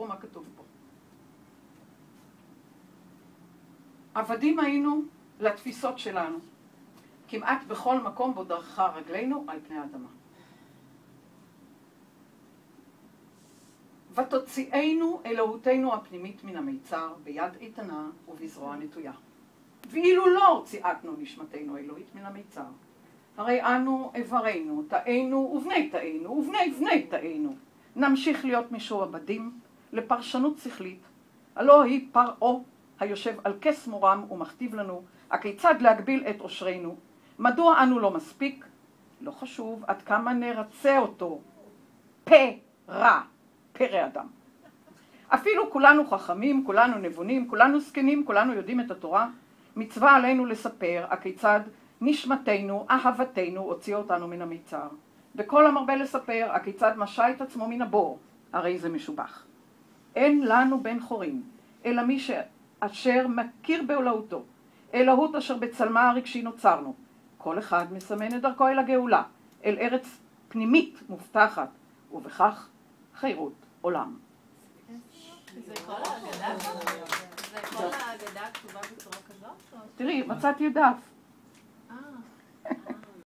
מה כתוב פה. עבדים היינו לתפיסות שלנו, כמעט בכל מקום בו דרכה רגלינו על פני האדמה. ותוציאנו אלוהותנו הפנימית מן המיצר ביד איתנה ובזרוע נטויה. ואילו לא הוציאתנו נשמתנו אלוהית מן המיצר, הרי אנו איברינו, תאינו ובני תאינו ובני בני תאינו, נמשיך להיות משועבדים לפרשנות שכלית, הלא היא פרעה היושב על כס מורם ומכתיב לנו הכיצד להגביל את עושרנו. מדוע אנו לא מספיק? לא חשוב עד כמה נרצה אותו. פרע אדם. אפילו כולנו חכמים, כולנו נבונים, כולנו זקנים, כולנו יודעים את התורה, מצווה עלינו לספר הכיצד נשמתנו, אהבתנו, הוציאה אותנו מן המיצר. וכל המרבה לספר הכיצד משה את עצמו מן הבור, הרי זה משובח. אין לנו בן חורים, אלא מי אשר מכיר באלוהותו, אלוהות אשר בצלמה הרגשי נוצרנו. כל אחד מסמן את דרכו אל הגאולה, אל ארץ פנימית מובטחת, ובכך חירות עולם. זה כל ההגדה? זה כל ההגדה כתובה בצורה כזאת? תראי, מצאתי דף.